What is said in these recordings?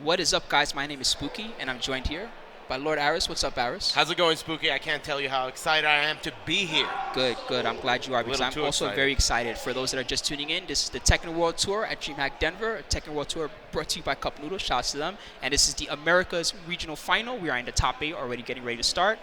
What is up, guys? My name is Spooky, and I'm joined here by Lord Aris. What's up, Aris? How's it going, Spooky? I can't tell you how excited I am to be here. Good, good. I'm glad you are because I'm also excited. very excited. For those that are just tuning in, this is the Tekken World Tour at DreamHack Denver. Tekken World Tour brought to you by Cup Noodle. Shouts to them. And this is the America's Regional Final. We are in the top 8, already getting ready to start.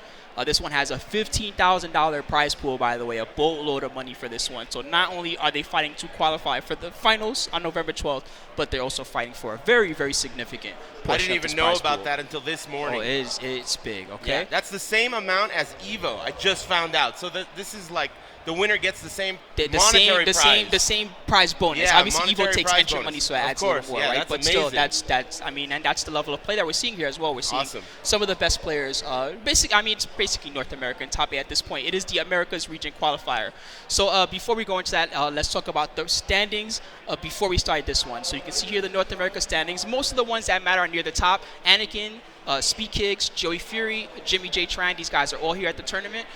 This one has a $15,000 prize pool, by the way, a boatload of money for this one. So not only are they fighting to qualify for the finals on November 12th, but they're also fighting for a very, very significant portion I didn't of this even know prize about pool. that until this morning. Oh, it's big, okay? Yeah, that's the same amount as Evo. I just found out. So this is like the winner gets the same monetary prize. The same prize bonus. Yeah, Obviously, Evo monetary takes prize extra bonus. money, so it Of adds a little course, more, yeah, right? that's But still, amazing. that's I mean, and that's the level of play that we're seeing here as well. We're seeing Awesome. some of the best players. It's basically North American top 8 at this point. It is the America's Region qualifier. So before we go into that, let's talk about the standings before we start this one. So you can see here the North America standings. Most of the ones that matter are near the top. Anakin, Speed Kicks, Joey Fury, JimmyJTran, these guys are all here at the tournament.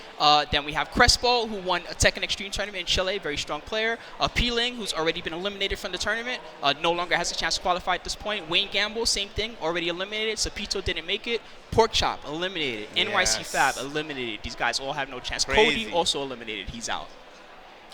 Then we have Crespo, who won a Tekken Extreme tournament in Chile, very strong player. Peeling, who's already been eliminated from the tournament, no longer has a chance to qualify at this point. Wayne Gamble, same thing, already eliminated. Sapito didn't make it. Pork Chop, eliminated. NYC Fab, eliminated. These guys all have no chance. Crazy. Cody, also eliminated. He's out.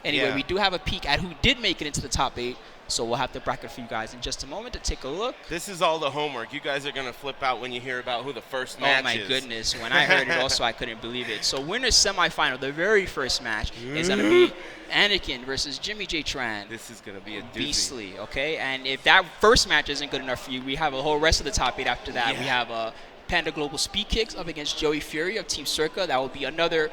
Anyway, Yeah. we do have a peek at who did make it into the top 8. So we'll have the bracket for you guys in just a moment to take a look. This is all the homework. You guys are going to flip out when you hear about who the first match is. Oh my goodness. When I heard it also, I couldn't believe it. So winner's semifinal, the very first match is going to be Anakin versus JimmyJTran. This is going to be a doozy. Beastly, okay? And if that first match isn't good enough for you, we have a whole rest of the top 8 after that. Yeah. We have Panda Global Speed Kicks up against Joey Fury of Team Circa. That will be another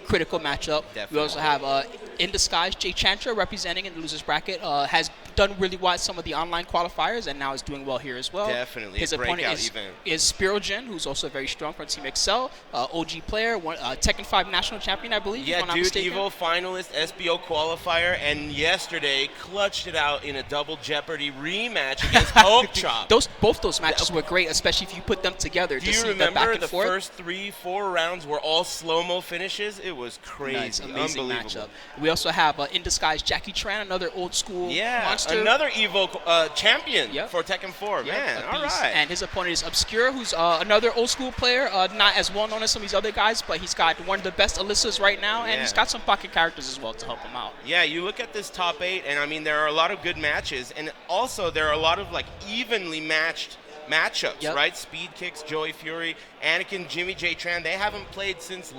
critical matchup. Definitely. We also have In Disguise Jay Chantra representing in the losers bracket. Has done really well at some of the online qualifiers and now is doing well here as well. Definitely, His a opponent breakout is event. Spirojin, who's also very strong from Team Excel. OG player, Tekken 5 national champion, I believe. if Yeah, I'm not dude, mistaken. Evo finalist, SBO qualifier, and yesterday clutched it out in a double Jeopardy rematch against Pork Chop. Both those matches were great, especially if you put them together. Do to you see the back remember and the forth. first 3-4 rounds were all slow-mo finishes? It was crazy. Nice, amazing Unbelievable. matchup. We also have In Disguise Jackie Tran, another old school Yeah, monster. another Evo champion Yep. for Tekken 4. Yep, Man, a all beast. right. And his opponent is Obscure, who's another old school player, not as well known as some of these other guys, but he's got one of the best Alyssas right now, and Yeah. he's got some pocket characters as well to help him out. Yeah, you look at this top 8, and I mean, there are a lot of good matches, and also there are a lot of like evenly matched matchups, Yep. right? Speed Kicks, Joey Fury, Anakin, JimmyJTran. They haven't played since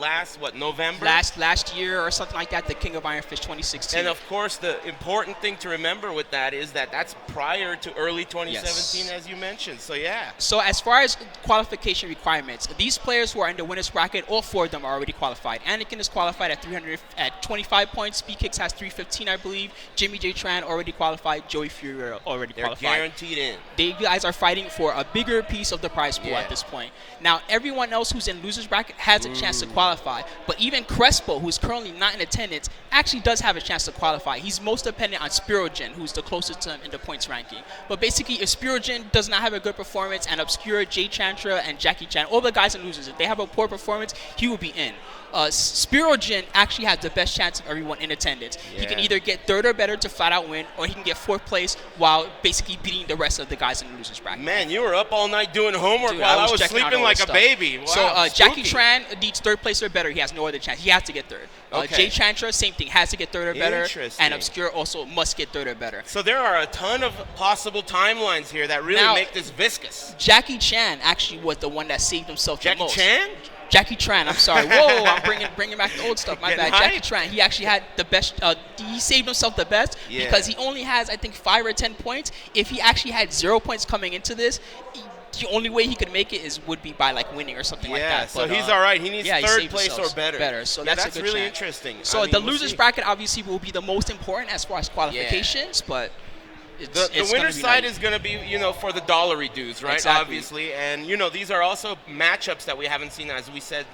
November? Last year or something like that, the King of Iron Fist 2016. And of course, the important thing to remember with that is that that's prior to early 2017, Yes. as you mentioned. So yeah. So as far as qualification requirements, these players who are in the winners bracket, all 4 of them are already qualified. Anakin is qualified at 25 points. Speed Kicks has 315, I believe. JimmyJTran already qualified. Joey Fury already They're qualified. guaranteed in. They guys are fighting for a bigger piece of the prize pool Yeah. at this point. Now, everyone else who's in losers bracket has a chance to qualify, but even Crespo, who's currently not in attendance, actually does have a chance to qualify. He's most dependent on Spirojin, who's the closest to him in the points ranking. But basically, if Spirojin does not have a good performance, and Obscure, Jay Chantra, and Jackie Chan, all the guys in losers, if they have a poor performance, he will be in. Spirojin actually has the best chance of everyone in attendance. He can Yeah. either get 3rd or better to flat out win, or he can get 4th place while basically beating the rest of the guys in the losers bracket. Man, you were up all night doing homework Dude, while I was checking out sleeping all like this a stuff. baby. Wow, So Jackie spooky. Tran needs 3rd place or better. He has no other chance. He has to get 3rd. Okay. Jay Chantra, same thing, has to get 3rd or better. Interesting. And Obscure also must get 3rd or better. So there are a ton of possible timelines here that really Now- make this viscous. Jackie Chan actually was the one that saved himself Jackie the most. Chan? Jackie Tran, I'm sorry. Whoa, I'm bringing back the old stuff. My Getting bad. Jackie hype. Tran, he actually had the best. He saved himself the best Yeah. because he only has, I think, 5 or 10 points. If he actually had 0 points coming into this, the only way he could make it would be by like winning or something like Yeah, that. so But, he's all right. He needs yeah, he 3rd saved place himself or better. So Yeah, that's a good really chance. interesting. So I mean, the we'll losers see. bracket obviously will be the most important as far as qualifications, but it's The gonna winner's be side nice. is going to be, for the dollary dues, right? Exactly. Obviously. And, these are also matchups that we haven't seen, as we said,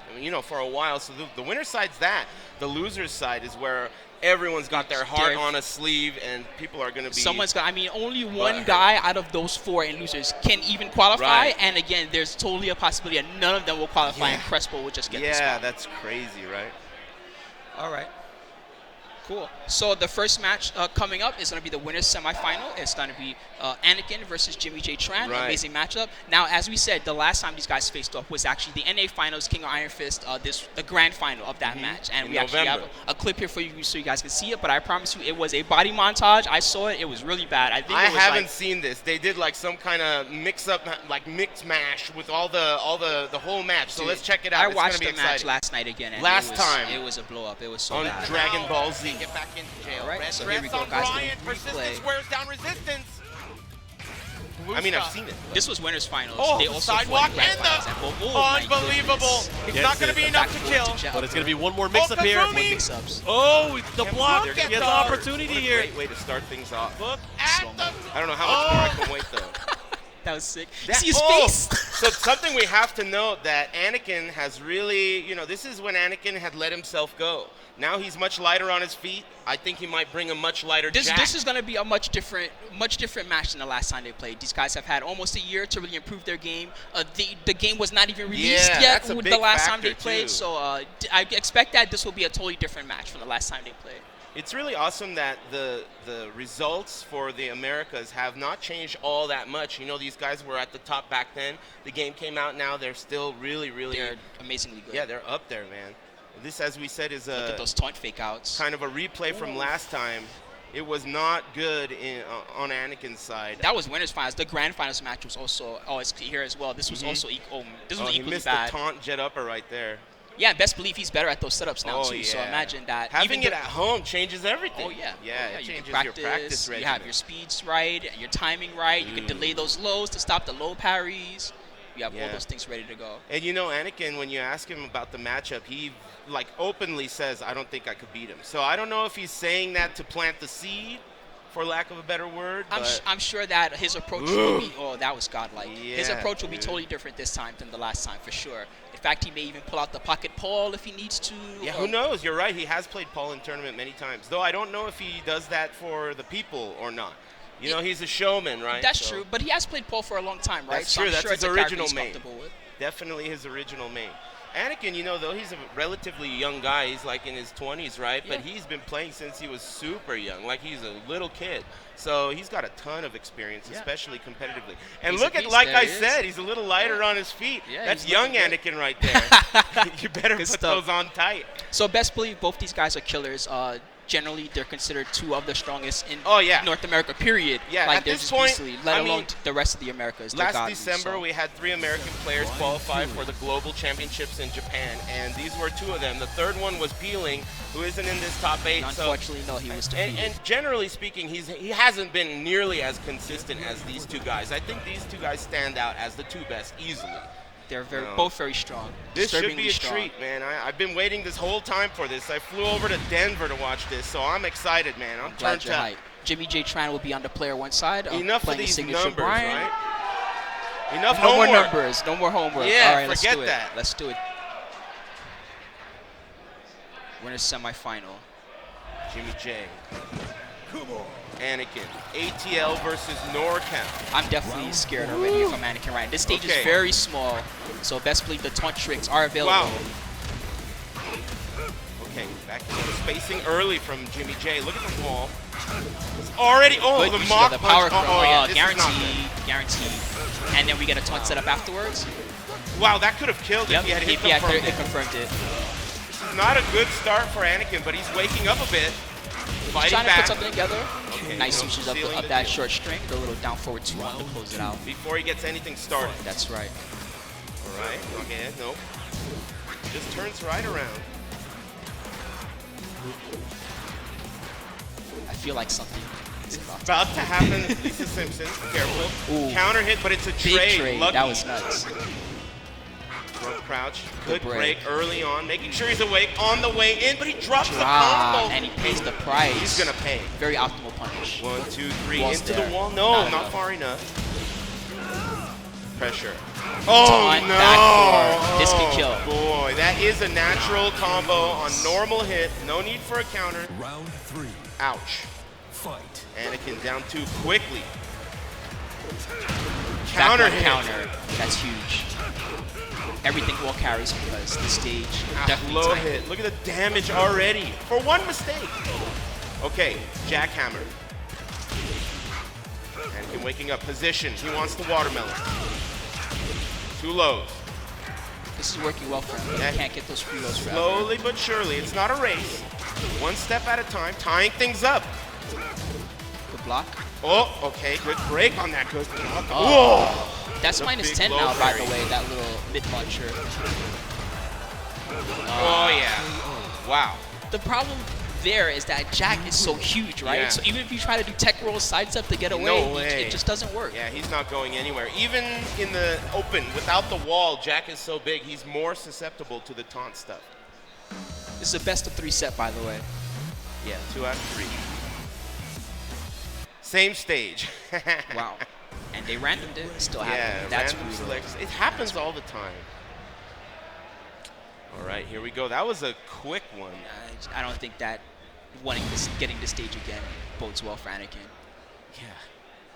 for a while. So the winner's side's that. The loser's side is where everyone's got their heart They're- on a sleeve, and people are going to be... Someone's got. I mean, only one But- guy out of those 4 in losers can even qualify. Right. And again, there's totally a possibility that none of them will qualify, Yeah. and Crespo will just get the Yeah, spot. that's crazy, right? All right. Cool. So the first match coming up is going to be the winner's semifinal. It's going to be Anakin versus JimmyJTran. Right. Amazing matchup. Now, as we said, the last time these guys faced off was actually the NA Finals, King of Iron Fist, the grand final of that match. And In we actually have November. a clip here for you so you guys can see it. But I promise you, it was a body montage. I saw it. It was really bad. I think I it was haven't like, seen this. They did like some kind of mix-up, like mix mash with all the whole match. So dude, let's check it out. I It's watched gonna be the match exciting. last night again. And it was a blow up. It was so On bad. Dragon Ball Z. Get back into jail. All right, Red so here we dress go, on guys, the Bryant. replay. Persistence wears down resistance. I mean, I've seen it. This was winners finals. Oh, they the also sidewalk fought in and grand the finals. Oh, my unbelievable. goodness. It's Yes, not going to be the enough to kill. But it's going to be one more Oh, mix-up here. Kazumi. Mix-ups. Oh, the block. look He at has the those. opportunity What a here. great way to start things off. Look at Slow-mo. the I don't know how much more I can wait though. That was sick. That- See his oh! face? So something we have to note that Anakin has really, this is when Anakin had let himself go. Now he's much lighter on his feet. I think he might bring a much lighter jack. This is going to be a much different match than the last time they played. These guys have had almost a year to really improve their game. The game was not even released Yeah, yet that's a with big the last time factor, they played. too. So I expect that this will be a totally different match from the last time they played. It's really awesome that the results for the Americas have not changed all that much. These guys were at the top back then. The game came out now. They're still really, really. They're amazingly good. Yeah, they're up there, man. This, as we said, is Look a at those taunt fake outs. kind of a replay from last time. It was not good on Anakin's side. That was winners finals. The grand finals match was also it's here as well. This was also he equally missed bad. the taunt jet upper right there. Yeah, best believe he's better at those setups now too. yeah. So imagine that. Having Even it at home changes everything. Oh yeah. Yeah, Oh, it you changes can your practice regimen. You have your speeds right, your timing right. You can delay those lows to stop the low parries. You have all Yeah. those things ready to go. And Anakin, when you ask him about the matchup, he openly says, "I don't think I could beat him." So I don't know if he's saying that to plant the seed, for lack of a better word. I'm sure that his approach will be that was godlike. His Yeah, approach will be dude. totally different this time than the last time for sure. In fact, he may even pull out the pocket Paul if he needs to. Yeah, who knows? You're right. He has played Paul in tournament many times. Though I don't know if he does that for the people or not. He's a showman, right? That's So true, but he has played Paul for a long time, right? That's So true. I'm That's sure his it's a character original he's main. comfortable with. Definitely his original main. Anakin, though he's a relatively young guy, he's like in his 20s, right? Yeah. But he's been playing since he was super young, like he's a little kid. So he's got a ton of experience, Yeah. especially competitively. And He's a look at, beast, like there I he is. said, he's a little lighter on his feet. Yeah, That's he's young looking good. Anakin right there. You better Good put stuff. those on tight. So best believe both these guys are killers. Generally, they're considered two of the strongest in Oh, yeah. North America, period. Yeah, like at they're this just point, beastly, let I alone mean, the rest of the Americas. They're Last godly, December, so. we had 3 American players qualify for the Global Championships in Japan, and these were 2 of them. The third one was Peeling, who isn't in this top 8. Unfortunately, no, he was defeated. And generally speaking, he hasn't been nearly as consistent as these 2 guys. I think these 2 guys stand out as the 2 best easily. They're No. both very strong. This should be disturbingly a strong. treat, man. I've been waiting this whole time for this. I flew over to Denver to watch this, so I'm excited, man. I'm Glad turned you're up. hyped. JimmyJTran will be on the player one side. Enough of playing the these signature numbers, Brian. right? Enough No more homework. numbers. No more homework. Yeah, All right, let's forget do it. that. Let's do it. Winner's semifinal. Jimmy J. Anakin. ATL versus NorCal. I'm definitely scared already from Anakin right. This stage Okay. is very small, so best believe the taunt tricks are available. Wow. Okay, back to the spacing early from Jimmy J. Look at the wall. It's already, Good the usage mock of the power punch. from Yeah, this is not guaranteed. And then we get a taunt setup afterwards. good. Wow, that could have killed Yep, if he had hit yeah, from it confirmed it. This is not a good start for Anakin, but he's waking up a bit. He's Fighting trying to back. put something together. Okay, Nice usage of, sealing of the that deal. short string. The little down forward 2-1 to close it out. Before he gets anything started. That's right. All right, okay, nope. Just turns right around. I feel like something is about to About to happen. Lisa Simpson, careful. Ooh. Counter hit, but it's a big trade. trade. Lucky. That was nuts. Front crouch. Good Good break. break early on, making sure he's awake on the way in, but he drops the Drop, combo. and he pays the price. He's gonna pay. Very optimal punish. 1, 2, 3, Wall's into there. the wall. No, Not not enough. far enough. Pressure. Oh Taunt, no! backdoor. This can Oh, kill. boy, that is a natural combo on normal hit. No need for a counter. Round 3. Ouch. Fight. Anakin down 2 quickly. Counter Back hit. counter. That's huge. Everything wall carries because the stage definitely Low tight. hit. Look at the damage already for one mistake. Okay, jackhammer. Anakin waking up position. He wants the watermelon. Too lows. This is working well for him. Yeah. He can't get those free rolls forever. Slowly but surely. It's not a race. One step at a time, tying things up. Good block. Oh, okay. Good break on that. Good block. Oh. Whoa. That's The minus big 10 low now, by the parry. way, that little mid-launcher. Oh, yeah. Wow. The problem there is that Jack is so huge, right? Yeah. So even if you try to do tech rolls, sidestep to get away, No way. it just doesn't work. Yeah, he's not going anywhere. Even in the open, without the wall, Jack is so big, he's more susceptible to the taunt stuff. This is a best of 3 set, by the way. Yeah, 2 out of 3. Same stage. Wow. And they randomed it. Still Yeah, happening. That's random brutal. selects. It happens all the time. All right, here we go. That was a quick one. I don't think that getting the stage again bodes well for Anakin. Yeah.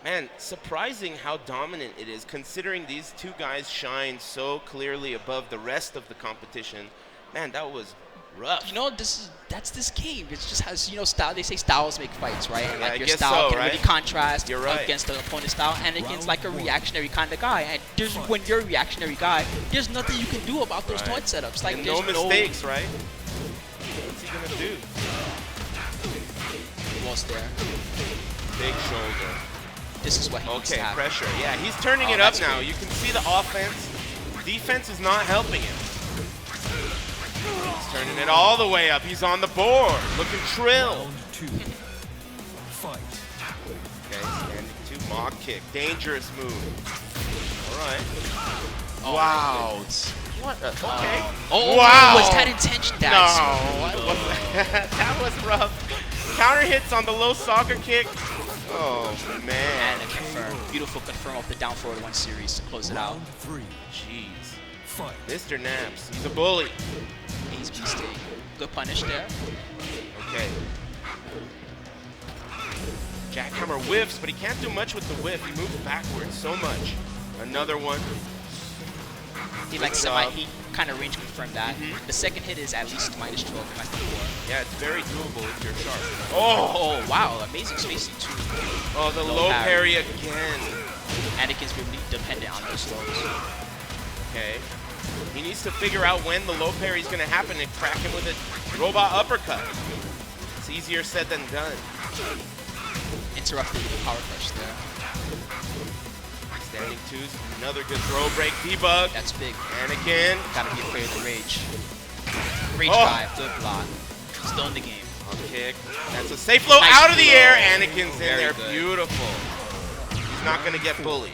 Man, surprising how dominant it is, considering these two guys shine so clearly above the rest of the competition. Man, that was rough. You know, that's this game. It just has, style. They say styles make fights, right? And Yeah, I like your guess style so, can right? really contrast You're right. against the opponent's style. Anakin's like a reactionary kind of guy, and when you're a reactionary guy, there's nothing you can do about those taunt setups. Like And there's no mistakes, right? What's he gonna do? Almost there. Big shoulder. This is what he needs to Okay, have. pressure. Yeah, he's turning Oh, it up that's now. good. You can see the offense. Defense is not helping him. He's turning it all the way up. He's on the board. Looking trill. Round 2. Fight. Okay, standing 2. Mock kick. Dangerous move. All right. Oh, Wow. my goodness. What? Okay. Oh, Wow. was that intention? No, That's that was rough. Counter hits on the low soccer kick. Oh, man. And a confirm. Beautiful confirm off the down forward 1 series to close it out. Round 3. Jeez. Fight. Mr. Naps, he's a bully. He's beasting. Good punish there. Okay. Jackhammer whiffs, but he can't do much with the whiff. He moves backwards so much. Another one. He Good job. he kind of range confirmed that. The second hit is at least minus 12, minus 4. Yeah, it's very doable if you're sharp. Oh, wow. Amazing spacing, too. Oh, the Low low parry. parry again. Anakin's really dependent on those lows. Okay. He needs to figure out when the low parry is going to happen and crack him with a robot uppercut. It's easier said than done. Interrupted with the power crush there. Standing 2's another good throw break debug. That's big. Anakin. Gotta be afraid of the rage. Rage Oh. drive, good block. Still in the game. On kick. That's a safe flow Nice out of the flow. air. Anakin's in Very there. good. Beautiful. He's not going to get bullied.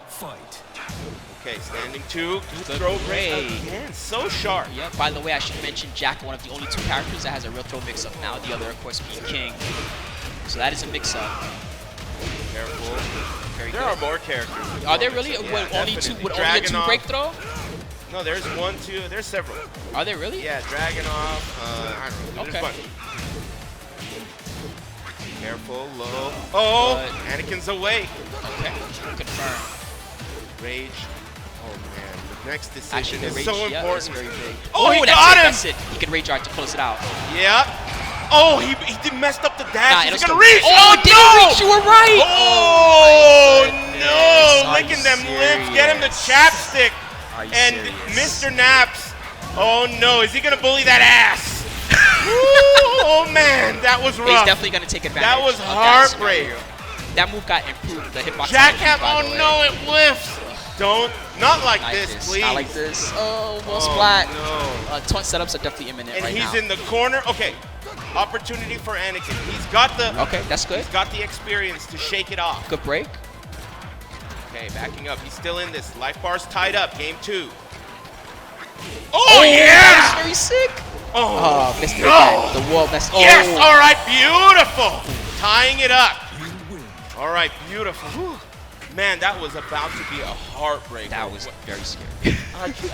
Fight. Okay, standing 2. Good Good throw break break. again. So sharp. Yeah, by the way, I should mention Jack, one of the only 2 characters that has a real throw mix-up now. The other, of course, being King. So that is a mix-up. Careful. Very There good. are more characters. with Are there throw really mix-up. with Yeah, only 2 definitely. with only a 2 Dragunov. break throw? No, there's 1, 2. There's several. Are there really? Yeah, Dragunov. I don't know. There's Okay. a bunch. Careful, low. Oh, Good. Anakin's awake. Okay. Confirm. Rage. Oh man, the next decision Actually, the is rage, so yeah, is important. very big. Oh, he that's got it, him! That's it. He can rage art to close it out. Yep. Oh, he messed up the dash. Nah, He's it'll gonna still- reach. Oh, it didn't no! reach. You were right. Oh, no! Are Licking you them lips. Get him the serious? chapstick. Are you And serious? Mr. Naps. Oh no, is he gonna bully that ass? Ooh, oh man, that was rough. He's definitely going to take advantage. That was of heartbreak. scenario. That move got improved. The hitbox. Jackham. by the Oh way. no, it whiffs. Don't. Not like Like this, please. Not like this. Oh, almost Oh, flat. no. Taunt setups are definitely imminent And right he's now. in the corner. Okay, opportunity for Anakin. He's got the. Okay, that's good. He's got the experience to shake it off. Good break. Okay, backing up. He's still in this. Life bar's tied up. Game 2. Oh yeah! That is very sick. Oh, Missed it no! again. The wall messed. Yes! Oh. All right, beautiful. Tying it up. You win. All right, beautiful. Whew. Man, that was about to be a heartbreaker. That was very scary.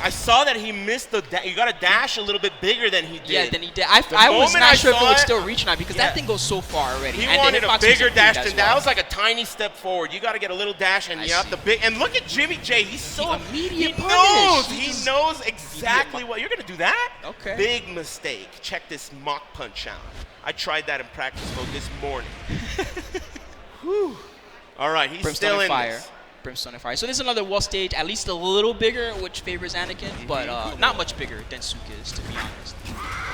I saw that he missed the. You got to dash a little bit bigger than he did. Yeah, then he did. I was moment I not sure if it saw would it, still reach or not because yeah. that thing goes so far already. He And the wanted a hitbox was bigger dash improved than as that. well. That was like a tiny step forward. You got to get a little dash, and I you have see. the big. And look at Jimmy J. He's so immediate he punish. knows. He He's- knows exactly what you're gonna do. That Okay. big mistake. Check this mock punch out. I tried that in practice mode this morning. Whew. All right, he's Brimstone still and in Fire. this. Brimstone and Fire. So there's another wall stage, at least a little bigger, which favors Anakin, but not much bigger than Suke is, to be honest.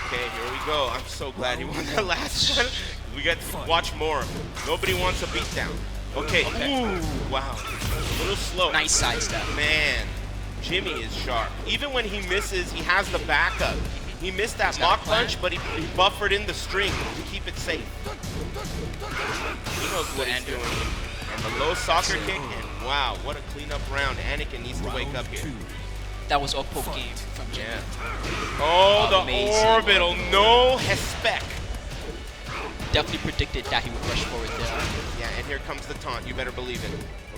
Okay, here we go. I'm so glad he won that last one. We got to watch more. Nobody wants a beatdown. Okay. Ooh, wow. A little slow. Nice sidestep. Man, Jimmy is sharp. Even when he misses, he has the backup. He missed that He's got a mock plan. punch, but he buffered in the string to keep it safe. He knows what he's doing. And the low soccer kick, and wow, what a cleanup round. Anakin needs to wake up here. That was a poke game from Jimmy. Yeah. Oh, the Amazing. orbital. No respect. Definitely predicted that he would rush forward there. Yeah, and here comes the taunt. You better believe it.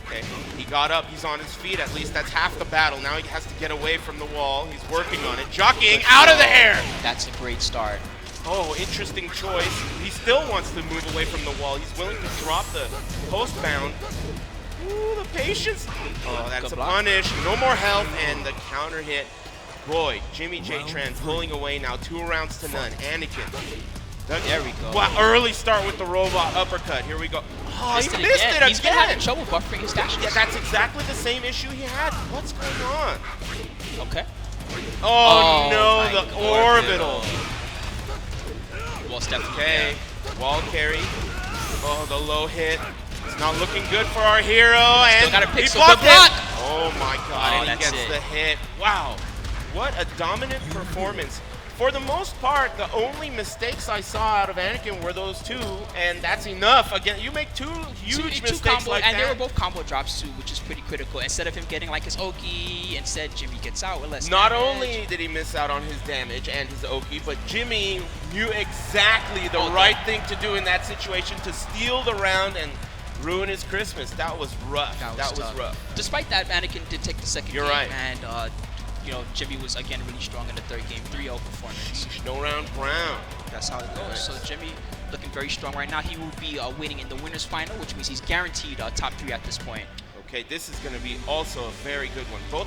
Okay, he got up. He's on his feet. At least that's half the battle. Now he has to get away from the wall. He's working on it. Jockeying out of the air. That's a great start. Oh, interesting choice. He still wants to move away from the wall. He's willing to drop the post bound. Ooh, the patience. Oh, that's Good a block. punish. No more health, and the counter hit. Boy, JimmyJTran pulling away now. 2 rounds to none. Anakin. There we go. Wow, early start with the robot uppercut. Here we go. Oh, he missed it again. He's been having trouble buffering his dashes. Yeah, that's exactly the same issue he had. What's going on? Okay. Oh, no, my the God. orbital. Well, step. Okay, wall carry. Oh, the low hit. It's not looking good for our hero, and gotta pick he some blocked good block. it. Oh my God, Oh, and he that's gets it. the hit. Wow, what a dominant performance. For the most part, the only mistakes I saw out of Anakin were those 2, and that's enough. Again, you make 2 huge mistakes combo, like and that. they were both combo drops too, which is pretty critical. Instead of him getting like his Oki, instead Jimmy gets out with less Not damage. only did he miss out on his damage and his Oki, but Jimmy knew exactly the right thing to do in that situation to steal the round and ruin his Christmas. That was rough. That was tough. rough. Despite that, Anakin did take the second You're game, right. and you know, Jimmy was again really strong in the third game, 3-0 performance. No round brown. That's how it goes. Nice. So Jimmy looking very strong right now. He will be waiting in the winners final, which means he's guaranteed top 3 at this point. Okay, this is going to be also a very good one. Both